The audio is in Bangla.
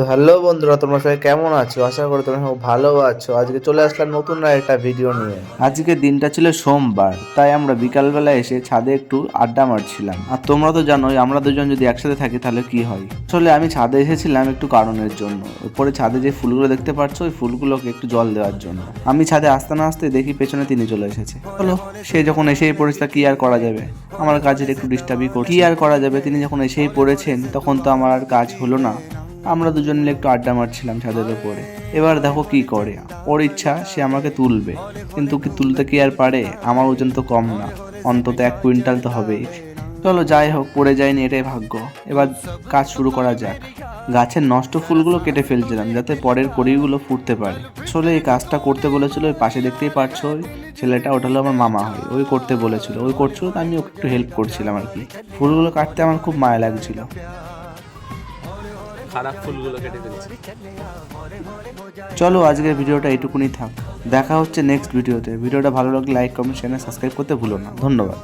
তো হ্যালো বন্ধুরা, তোমরা সবাই কেমন আছো? আশা করি তোমরা সব ভালো আছো। আজকে চলে আসলাম নতুন একটা ভিডিও নিয়ে। আজকে দিনটা ছিল সোমবার, তাই আমরা বিকালবেলা এসে ছাদে একটু আড্ডা মারছিলাম। আর তোমরা তো জানোই আমরা দুজন যদি একসাথে থাকি তাহলে কি হয়। আসলে আমি ছাদে এসেছিলাম একটু কারণের জন্য। উপরে ছাদে যে ফুলগুলো দেখতে পাচ্ছ, ওই ফুলগুলোকে একটু জল দেওয়ার জন্য। আমি ছাদে আসতে না আসতে দেখি পেছনে তিনি চলে এসেছে। চলো, সে যখন এসেই পড়েছে তা কি আর করা যাবে, আমার কাজের একটু ডিস্টার্বই করছে। কি আর করা যাবে, তিনি যখন এসেই পড়েছেন তখন তো আমার আর কাজ হলো না। আমরা দুজন মিলে একটু আড্ডা মারছিলাম ছাদের উপরে। এবার দেখো কি করে, ওর ইচ্ছা সে আমাকে তুলবে, কিন্তু কি তুলতে কি আর পারে? আমার ওজন তো কম না, অন্তত 1 কুইন্টাল তো হবেই। চলো যাই হোক, পড়ে যায়নি, এটাই ভাগ্য। এবার কাজ শুরু করা যাক। গাছের নষ্ট ফুলগুলো কেটে ফেলছিলাম যাতে পরের কড়িগুলো ফুটতে পারে। আসলে এই কাজটা করতে বলেছিল ওই পাশে, দেখতেই পারছো ওই ছেলেটা, ওটা হলো আমার মামা হয়। ওই করতে বলেছিল, ওই করছিল, তো আমি ওকে একটু হেল্প করছিলাম আর কি। ফুলগুলো কাটতে আমার খুব মায়া লাগছিল। খারাপ ফুলগুলো কেটে ফেলছি। চলো আজকের ভিডিওটা এইটুকুনি থাক। দেখা হচ্ছে নেক্সট ভিডিওতে। ভিডিওটা ভালো লাগলে লাইক, কমেন্ট, শেয়ার, সাবস্ক্রাইব করতে ভুলো না। ধন্যবাদ।